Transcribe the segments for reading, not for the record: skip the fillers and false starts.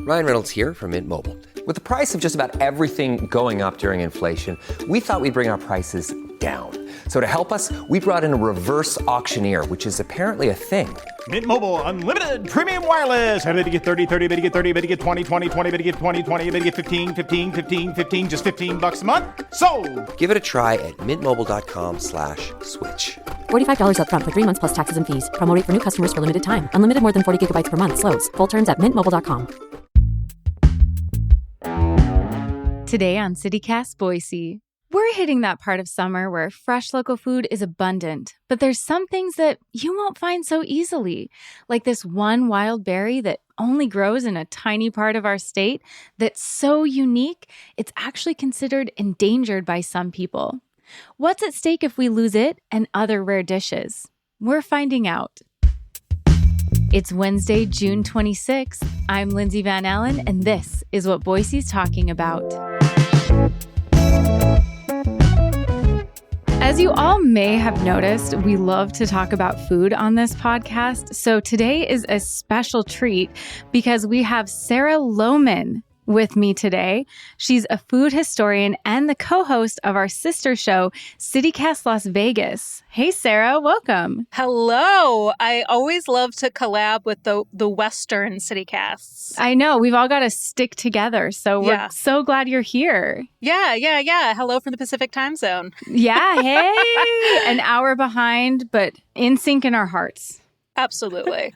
Ryan Reynolds here from Mint Mobile. With the price of just about everything going up during inflation, we thought we'd bring our prices down. So to help us, we brought in a reverse auctioneer, which is apparently a thing. Mint Mobile Unlimited Premium Wireless. How to get 30, 30, bit to get 30, bit to get 20, 20, 20, bit to get 20, 20, bit to get 15, 15, 15, 15, just $15 a month? Sold! Give it a try at mintmobile.com/switch. $45 up front for 3 months plus taxes and fees. Promo rate for new customers for limited time. Unlimited more than 40 gigabytes per month. Slows full terms at mintmobile.com. Today on CityCast Boise, we're hitting that part of summer where fresh local food is abundant, but there's some things that you won't find so easily, like this one wild berry that only grows in a tiny part of our state that's so unique, it's actually considered endangered by some people. What's at stake if we lose it and other rare dishes? We're finding out. It's Wednesday, June 26th. I'm Lindsay Van Allen, and this is what Boise's talking about. As you all may have noticed, we love to talk about food on this podcast. So today is a special treat because we have Sarah Lohman with me today. She's a food historian and the co-host of our sister show, CityCast Las Vegas. Hey, Sarah, welcome. Hello. I always love to collab with the Western CityCasts. I know. We've all got to stick together. So we're so glad you're here. Yeah. Hello from the Pacific time zone. Yeah. Hey, an hour behind, but in sync in our hearts. Absolutely.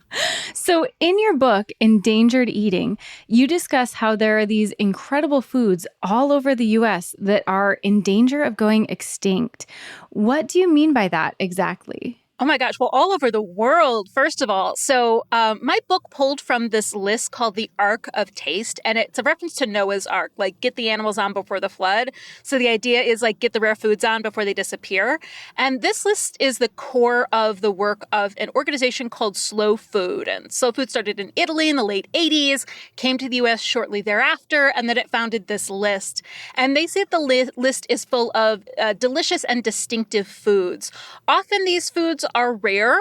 So in your book, Endangered Eating, you discuss how there are these incredible foods all over the U.S. that are in danger of going extinct. What do you mean by that exactly? Oh my gosh. Well, all over the world, first of all. So my book pulled from this list called the Ark of Taste, and it's a reference to Noah's Ark, like get the animals on before the flood. So the idea is like get the rare foods on before they disappear. And this list is the core of the work of an organization called Slow Food. And Slow Food started in Italy in the late 80s, came to the U.S. shortly thereafter, and then it founded this list. And they say the list is full of delicious and distinctive foods. Often these foods are rare.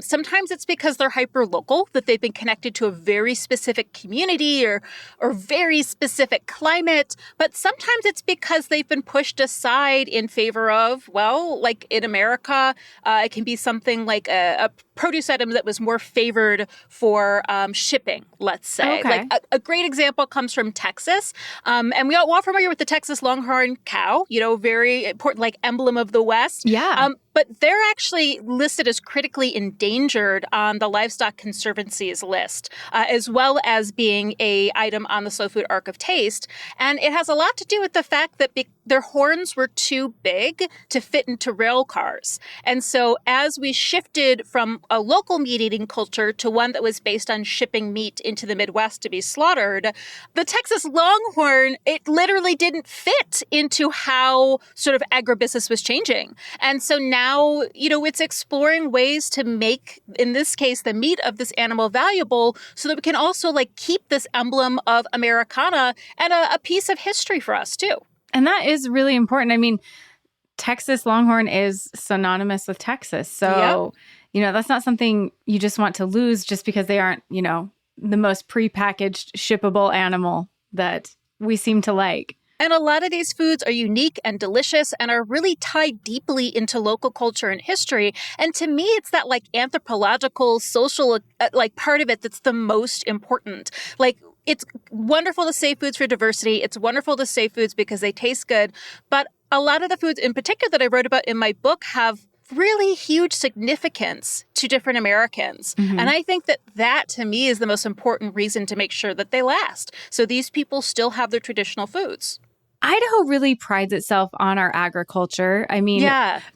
Sometimes it's because they're hyper-local, that they've been connected to a very specific community or very specific climate. But sometimes it's because they've been pushed aside in favor of, well, like in America, it can be something like a produce item that was more favored for shipping, let's say. Okay. Like a great example comes from Texas. And we're all familiar with the Texas Longhorn cow, very important, like emblem of the West. Yeah. But they're actually listed as critically endangered on the Livestock Conservancy's list, as well as being a item on the Slow Food Ark of Taste. And it has a lot to do with the fact that their horns were too big to fit into rail cars. And so as we shifted from a local meat-eating culture to one that was based on shipping meat into the Midwest to be slaughtered, the Texas Longhorn, it literally didn't fit into how sort of agribusiness was changing. And so now, it's exploring ways to make, in this case, the meat of this animal valuable so that we can also keep this emblem of Americana and a piece of history for us too. And that is really important. I mean, Texas Longhorn is synonymous with Texas. So, that's not something you just want to lose just because they aren't, the most prepackaged shippable animal that we seem to like. And a lot of these foods are unique and delicious and are really tied deeply into local culture and history. And to me, it's that anthropological, social, part of it that's the most important. It's wonderful to save foods for diversity. It's wonderful to save foods because they taste good. But a lot of the foods in particular that I wrote about in my book have really huge significance to different Americans. Mm-hmm. And I think that to me is the most important reason to make sure that they last. So these people still have their traditional foods. Idaho really prides itself on our agriculture. I mean,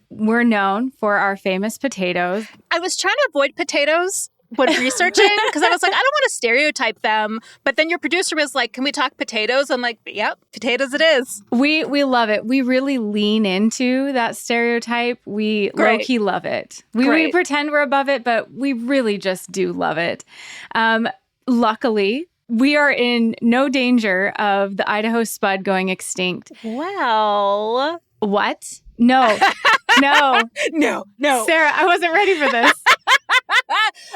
we're known for our famous potatoes. I was trying to avoid potatoes when researching because I was like, I don't want to stereotype them. But then your producer was like, can we talk potatoes? I'm like, yep, potatoes it is. We love it. We really lean into that stereotype. We low-key love it. We pretend we're above it, but we really just do love it. Luckily, we are in no danger of the Idaho spud going extinct. Well. What? No. No. No. Sarah, I wasn't ready for this.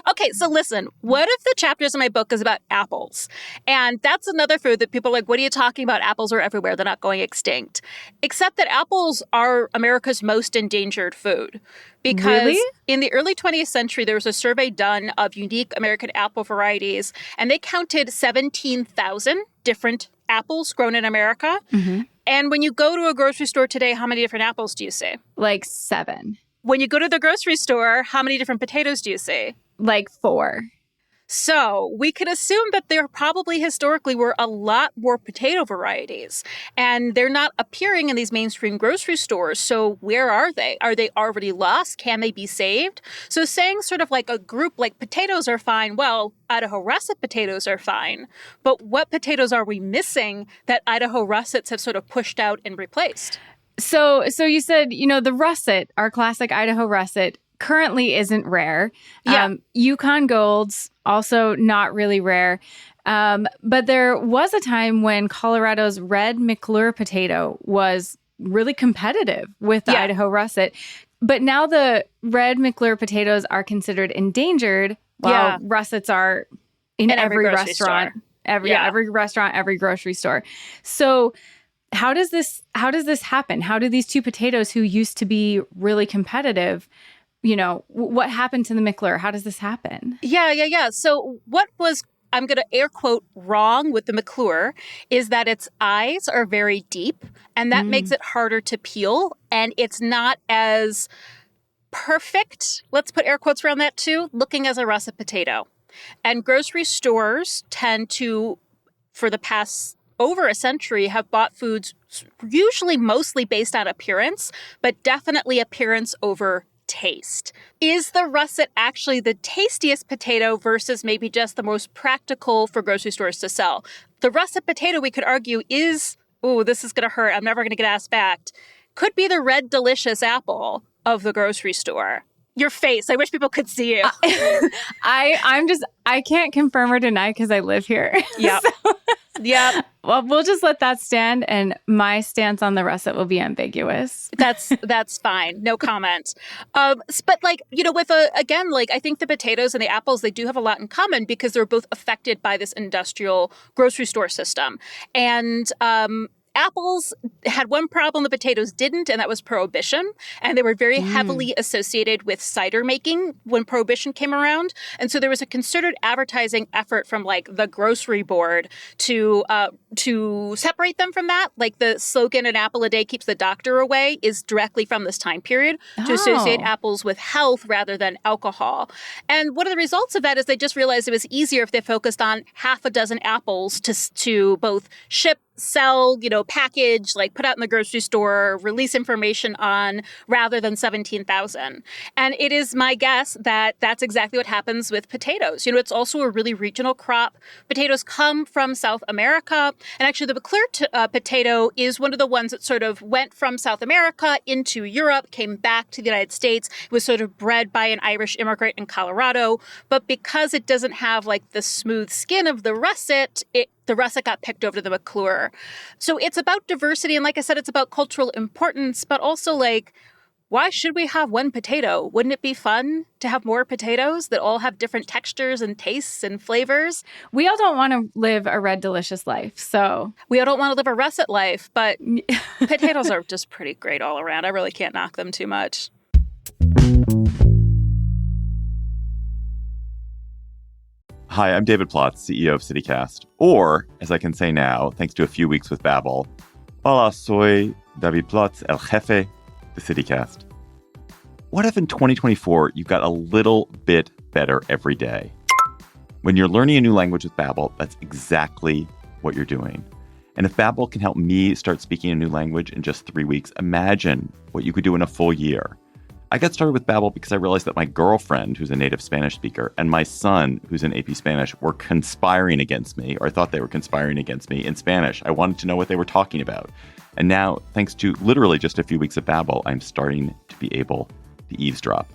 Okay, so listen, one of the chapters in my book is about apples. And that's another food that people are like, what are you talking about? Apples are everywhere. They're not going extinct. Except that apples are America's most endangered food. Because Really? in the early 20th century, there was a survey done of unique American apple varieties, and they counted 17,000 different apples grown in America. And when you go to a grocery store today, how many different apples do you see? Like 7. When you go to the grocery store, how many different potatoes do you see? Like 4. So we could assume that there probably historically were a lot more potato varieties, and they're not appearing in these mainstream grocery stores. So where are they? Are they already lost? Can they be saved? So saying sort of like a group like potatoes are fine, well, Idaho russet potatoes are fine. But what potatoes are we missing that Idaho russets have sort of pushed out and replaced? So you said, the russet, our classic Idaho russet, currently isn't rare. Yeah. Yukon Golds, also not really rare. But there was a time when Colorado's red McClure potato was really competitive with the Idaho russet. But now the red McClure potatoes are considered endangered, while russets are in every grocery restaurant, store. every restaurant, every grocery store. So how does this happen? How do these two potatoes who used to be really competitive, what happened to the McClure? How does this happen? Yeah. So what was, I'm going to air quote, wrong with the McClure is that its eyes are very deep, and that makes it harder to peel, and it's not as perfect, let's put air quotes around that too, looking as a russet potato. And grocery stores tend to, for the past over a century, have bought foods usually mostly based on appearance, but definitely appearance over taste. Is the russet actually the tastiest potato versus maybe just the most practical for grocery stores to sell? The russet potato, we could argue, is, this is going to hurt, I'm never going to get asked back, could be the red delicious apple of the grocery store. Your face, I wish people could see you. I can't confirm or deny because I live here. Yep. Yep. Well, we'll just let that stand, and my stance on the russet will be ambiguous. That's fine. No comment. But with I think the potatoes and the apples, they do have a lot in common because they're both affected by this industrial grocery store system. And apples had one problem the potatoes didn't, and that was prohibition. And they were very heavily associated with cider making when prohibition came around. And so there was a concerted advertising effort from the grocery board to separate them from that. Like the slogan, "An apple a day keeps the doctor away," is directly from this time period to associate apples with health rather than alcohol. And one of the results of that is they just realized it was easier if they focused on half a dozen apples to both ship, sell, package, put out in the grocery store, release information on, rather than 17,000. And it is my guess that that's exactly what happens with potatoes. It's also a really regional crop. Potatoes come from South America. And actually, the McClure potato is one of the ones that sort of went from South America into Europe, came back to the United States. It was sort of bred by an Irish immigrant in Colorado. But because it doesn't have the smooth skin of the russet, the russet got picked over to the McClure. So it's about diversity. And like I said, it's about cultural importance, but also why should we have one potato? Wouldn't it be fun to have more potatoes that all have different textures and tastes and flavors? We all don't want to live a red delicious life. So we all don't want to live a russet life, but potatoes are just pretty great all around. I really can't knock them too much. Hi, I'm David Plotz, CEO of CityCast. Or, as I can say now, thanks to a few weeks with Babbel, hola, soy David Plotz, el jefe de CityCast. What if in 2024 you got a little bit better every day? When you're learning a new language with Babbel, that's exactly what you're doing. And if Babbel can help me start speaking a new language in just 3 weeks, imagine what you could do in a full year. I got started with Babbel because I realized that my girlfriend, who's a native Spanish speaker, and my son, who's in AP Spanish, were conspiring against me, or I thought they were conspiring against me in Spanish. I wanted to know what they were talking about. And now, thanks to literally just a few weeks of Babbel, I'm starting to be able to eavesdrop.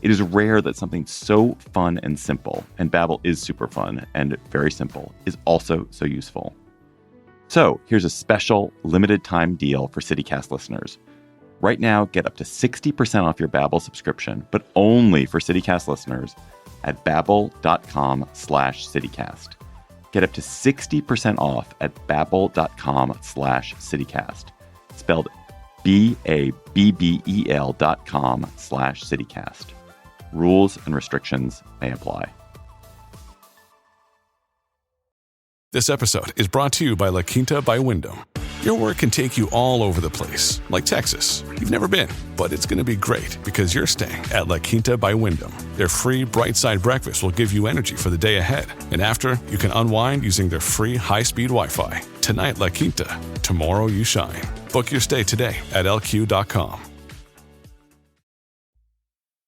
It is rare that something so fun and simple, and Babbel is super fun and very simple, is also so useful. So here's a special limited time deal for CityCast listeners. Right now, get up to 60% off your Babbel subscription, but only for CityCast listeners. at babbel.com/citycast. Get up to 60% off at babbel.com/citycast. Spelled BABBEL.com/citycast. Rules and restrictions may apply. This episode is brought to you by La Quinta by Wyndham. Your work can take you all over the place, like Texas. You've never been, but it's going to be great because you're staying at La Quinta by Wyndham. Their free Bright Side breakfast will give you energy for the day ahead. And after, you can unwind using their free high-speed Wi-Fi. Tonight, La Quinta. Tomorrow, you shine. Book your stay today at lq.com.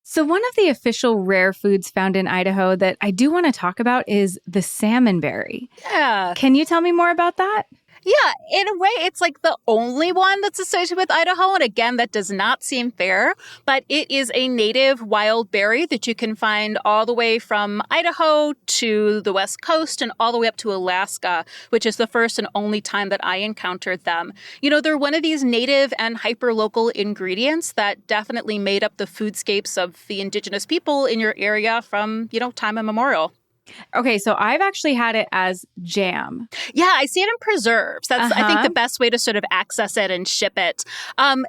So one of the official rare foods found in Idaho that I do want to talk about is the salmonberry. Yeah. Can you tell me more about that? Yeah, in a way, it's like the only one that's associated with Idaho. And again, that does not seem fair, but it is a native wild berry that you can find all the way from Idaho to the West Coast and all the way up to Alaska, which is the first and only time that I encountered them. You know, they're one of these native and hyper-local ingredients that definitely made up the foodscapes of the indigenous people in your area from, time immemorial. Okay, so I've actually had it as jam. Yeah, I see it in preserves. That's I think the best way to sort of access it and ship it. And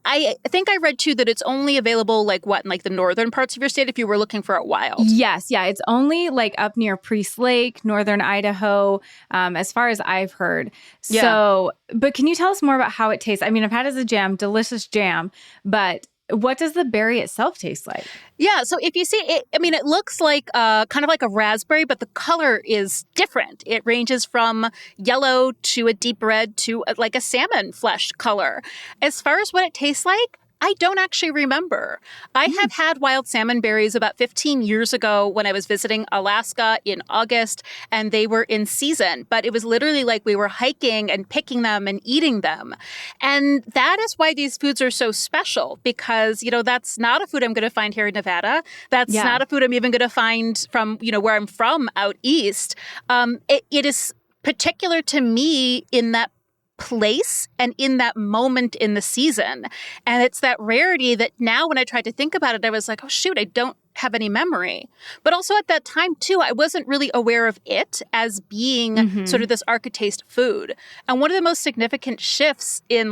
I think I read too that it's only available in the northern parts of your state if you were looking for it wild. Yes, yeah, it's only up near Priest Lake, northern Idaho, as far as I've heard. Yeah. So, but can you tell us more about how it tastes? I mean, I've had it as a jam, delicious jam, but what does the berry itself taste like? Yeah, so if you see it, it looks like kind of like a raspberry, but the color is different. It ranges from yellow to a deep red to like a salmon flesh color. As far as what it tastes like, I don't actually remember. I have had wild salmon berries about 15 years ago when I was visiting Alaska in August, and they were in season. But it was literally like we were hiking and picking them and eating them. And that is why these foods are so special, because, that's not a food I'm going to find here in Nevada. That's not a food I'm even going to find from, where I'm from out east. It is particular to me in that place and in that moment in the season. And it's that rarity that now when I tried to think about it, I was like, oh, shoot, I don't have any memory. But also at that time, too, I wasn't really aware of it as being sort of this architaste food. And one of the most significant shifts in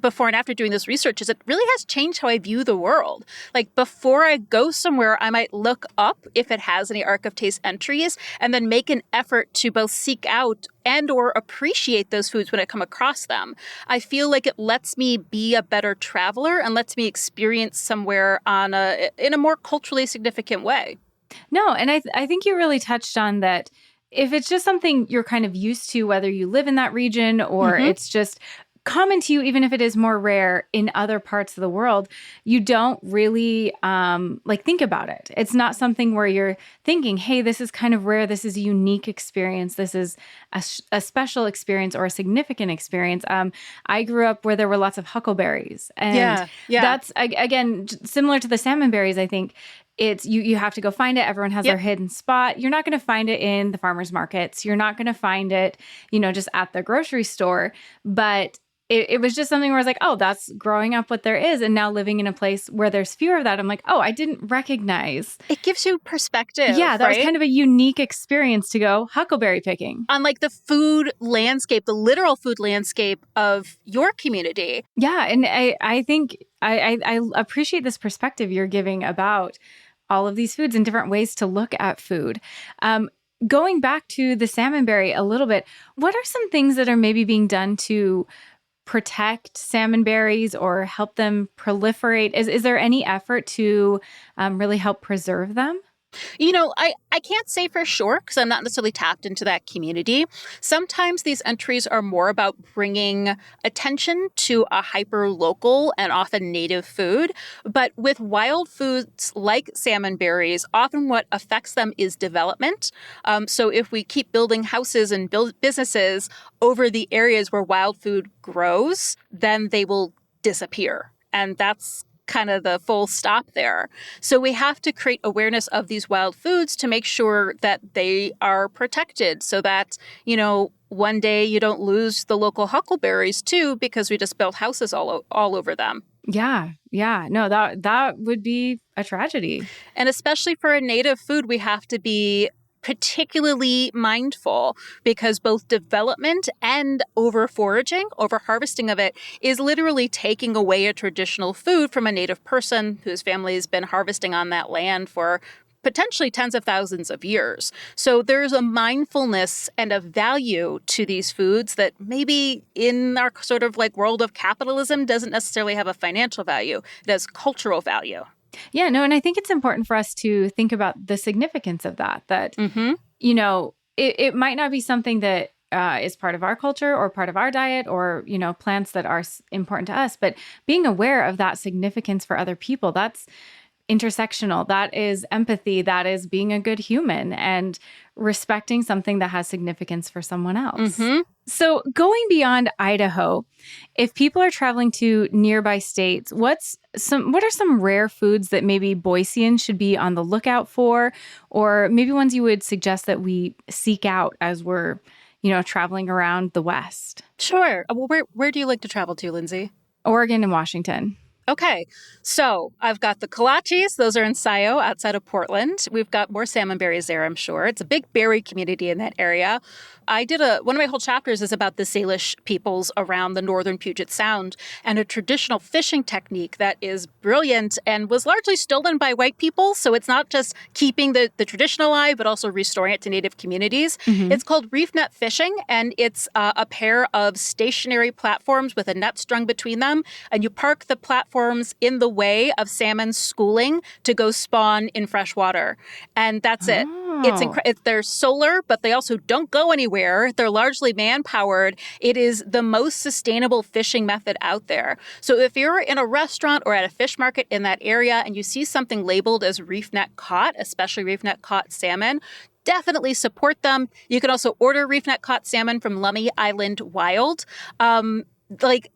before and after doing this research is it really has changed how I view the world. Before I go somewhere, I might look up if it has any Arc of Taste entries and then make an effort to both seek out and or appreciate those foods when I come across them. I feel like it lets me be a better traveler and lets me experience somewhere in a more culturally significant way. No, and I think you really touched on that. If it's just something you're kind of used to, whether you live in that region or it's just common to you, even if it is more rare in other parts of the world, you don't really think about it. It's not something where you're thinking, hey, this is kind of rare. This is a unique experience. This is a special experience or a significant experience. I grew up where there were lots of huckleberries. And that's, again, similar to the salmon berries, I think. It's you have to go find it. Everyone has their hidden spot. You're not going to find it in the farmers markets. You're not going to find it, just at the grocery store. But it was just something where I was like, oh, that's growing up what there is. And now living in a place where there's fewer of that, I'm like, oh, I didn't recognize. It gives you perspective. Yeah, that was kind of a unique experience to go huckleberry picking. On the food landscape, the literal food landscape of your community. Yeah, and I think I appreciate this perspective you're giving about all of these foods and different ways to look at food. Going back to the salmonberry a little bit, what are some things that are maybe being done to protect salmon berries or help them proliferate? Is there any effort to really help preserve them? I can't say for sure because I'm not necessarily tapped into that community. Sometimes these entries are more about bringing attention to a hyper-local and often native food. But with wild foods like salmon berries, often what affects them is development. So if we keep building houses and build businesses over the areas where wild food grows, then they will disappear. And that's kind of the full stop there. So we have to create awareness of these wild foods to make sure that they are protected so that, one day you don't lose the local huckleberries too because we just built houses all over them. Yeah. No, that would be a tragedy. And especially for a native food, we have to be particularly mindful because both development and over foraging, over harvesting of it is literally taking away a traditional food from a native person whose family has been harvesting on that land for potentially tens of thousands of years. So there's a mindfulness and a value to these foods that maybe in our sort of like world of capitalism doesn't necessarily have a financial value. It has cultural value. Yeah, no, and I think it's important for us to think about the significance of that, you know, it might not be something that is part of our culture or part of our diet or, you know, plants that are important to us, but being aware of that significance for other people, that's intersectional. That is empathy. That is being a good human and respecting something that has significance for someone else. So going beyond Idaho, if people are traveling to nearby states, what are some rare foods that maybe Boiseans should be on the lookout for, or maybe ones you would suggest that we seek out as we're, you know, traveling around the West? Sure. Well, where do you like to travel to, Lindsay? Oregon and Washington. Okay, so I've got the kolaches. Those are in Scio, outside of Portland. We've got more salmon berries there, I'm sure. It's a big berry community in that area. I did one of my whole chapters is about the Salish peoples around the northern Puget Sound and a traditional fishing technique that is brilliant and was largely stolen by white people. So it's not just keeping the tradition alive, but also restoring it to native communities. It's called reef net fishing, and it's a pair of stationary platforms with a net strung between them. And you park the platforms in the way of salmon schooling to go spawn in fresh water. And that's it. They're solar, but they also don't go anywhere. They're largely man-powered. It is the most sustainable fishing method out there. So if you're in a restaurant or at a fish market in that area and you see something labeled as reef net caught, especially reef net caught salmon, definitely support them. You can also order reef net caught salmon from Lummi Island Wild.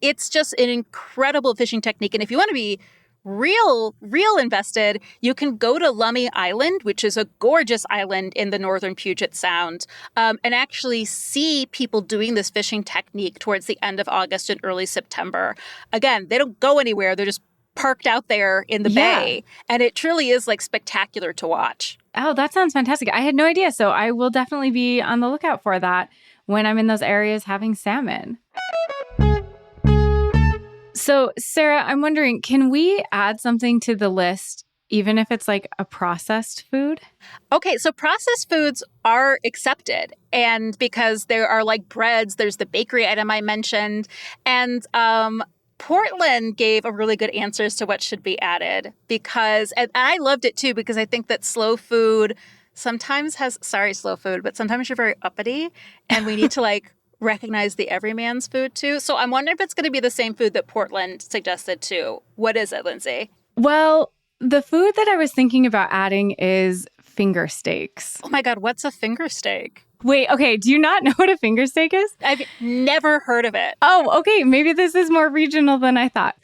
It's just an incredible fishing technique. And if you want to be real invested, you can go to Lummi Island, which is a gorgeous island in the northern Puget Sound, and actually see people doing this fishing technique towards the end of August and early September. Again, they don't go anywhere. They're just parked out there in the bay. And it truly is like spectacular to watch. Oh, that sounds fantastic. I had no idea. So I will definitely be on the lookout for that when I'm in those areas having salmon. So, Sarah, I'm wondering, can we add something to the list, even if it's like a processed food? Okay, so processed foods are accepted. And because there are like breads, there's the bakery item I mentioned. And Portland gave a really good answer as to what should be added because, and I loved it too, because I think that slow food sometimes slow food, but sometimes you're very uppity and we need to like recognize the everyman's food too. So I'm wondering if it's going to be the same food that Portland suggested too. What is it, Lindsay? Well, the food that I was thinking about adding is finger steaks. Oh my God, what's a finger steak? Wait, okay, do you not know what a finger steak is? I've never heard of it. Oh, okay, maybe this is more regional than I thought.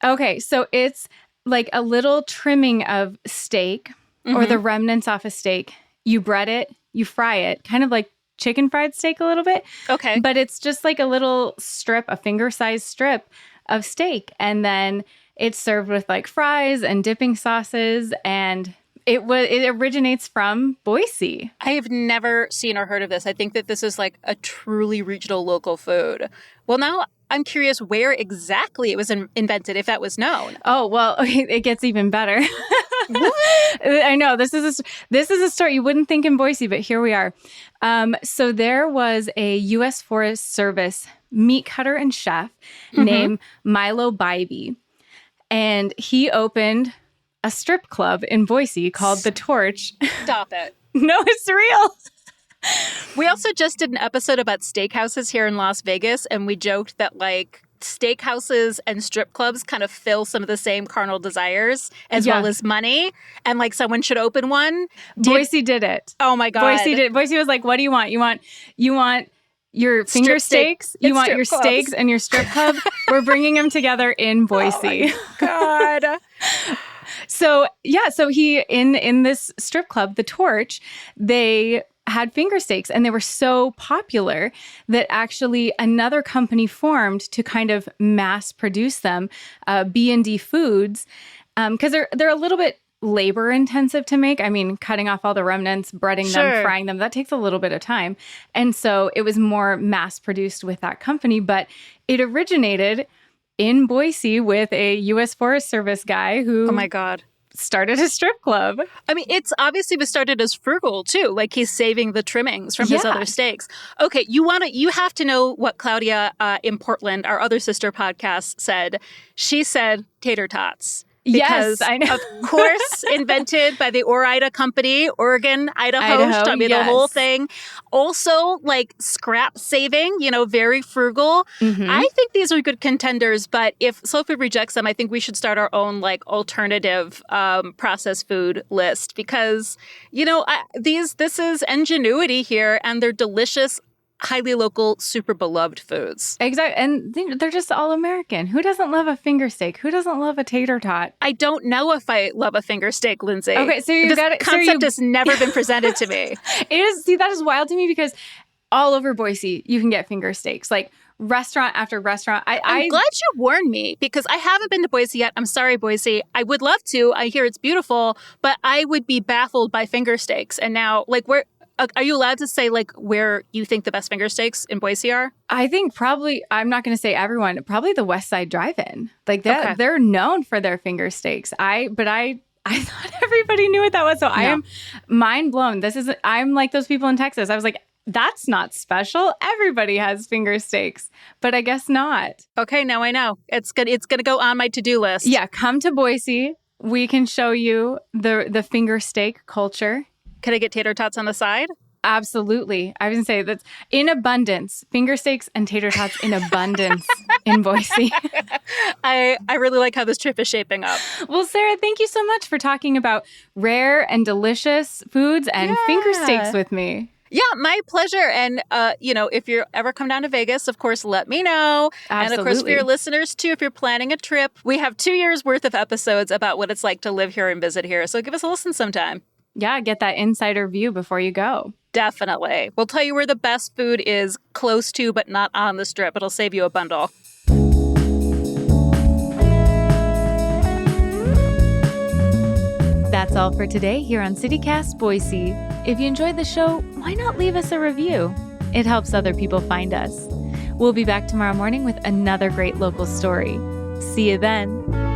Okay, so it's like a little trimming of steak or the remnants off a steak. You bread it, you fry it, kind of like chicken fried steak a little bit. Okay. But it's just like a little strip, a finger-sized strip of steak. And then it's served with like fries and dipping sauces. And it originates from Boise. I have never seen or heard of this. I think that this is like a truly regional local food. Well, now I'm curious where exactly it was invented, if that was known. Oh, well, okay, it gets even better. I know this is a story you wouldn't think in Boise, but here we are. So there was a U.S. Forest Service meat cutter and chef named Milo Bybee, and he opened a strip club in Boise called The Torch. Stop it. No, it's real. We also just did an episode about steakhouses here in Las Vegas, and we joked that like steakhouses and strip clubs kind of fill some of the same carnal desires as well as money, and like someone should open one. Boise did it. Oh my God. Boise was like, what do you want? You want your finger steaks? You want your clubs. Steaks and your strip club? We're bringing them together in Boise. Oh my God. So he in this strip club, The Torch, they had finger steaks, and they were so popular that actually another company formed to kind of mass produce them, B&D Foods, because they're a little bit labor intensive to make. I mean, cutting off all the remnants, breading them, frying them, that takes a little bit of time. And so it was more mass produced with that company, but it originated in Boise with a U.S. Forest Service guy who, oh my God, started a strip club. I mean, it's obviously was started as frugal too. Like he's saving the trimmings from his other steaks. Okay, you have to know what Claudia in Portland, our other sister podcast, said. She said tater tots. Because, yes, I know. Of course, invented by the Ore-Ida Company, Oregon, Idaho. I mean, the whole thing. Also, like scrap saving, very frugal. Mm-hmm. I think these are good contenders, but if Soul Food rejects them, I think we should start our own like alternative processed food list because, this is ingenuity here and they're delicious, highly local, super beloved foods. Exactly. And they're just all American. Who doesn't love a finger steak? Who doesn't love a tater tot? I don't know if I love a finger steak, Lindsay. Okay, so you got it. This concept has never been presented to me. It is. See, that is wild to me because all over Boise, you can get finger steaks. Like restaurant after restaurant. I'm glad you warned me because I haven't been to Boise yet. I'm sorry, Boise. I would love to. I hear it's beautiful, but I would be baffled by finger steaks. And now, are you allowed to say like where you think the best finger steaks in Boise are? I think probably, I'm not going to say everyone, probably the West Side Drive-In. Like they're known for their finger steaks. I thought everybody knew what that was. So I am mind blown. I'm like those people in Texas. I was like, that's not special. Everybody has finger steaks, but I guess not. Okay, now I know. It's gonna go on my to-do list. Yeah, come to Boise. We can show you the finger steak culture. Can I get tater tots on the side? Absolutely. I was going to say that's in abundance. Finger steaks and tater tots in abundance in Boise. I really like how this trip is shaping up. Well, Sarah, thank you so much for talking about rare and delicious foods and finger steaks with me. Yeah, my pleasure. And, if you ever come down to Vegas, of course, let me know. Absolutely. And of course, for your listeners, too, if you're planning a trip, we have 2 years worth of episodes about what it's like to live here and visit here. So give us a listen sometime. Yeah, get that insider view before you go. Definitely. We'll tell you where the best food is close to, but not on the strip. It'll save you a bundle. That's all for today here on CityCast Boise. If you enjoyed the show, why not leave us a review? It helps other people find us. We'll be back tomorrow morning with another great local story. See you then.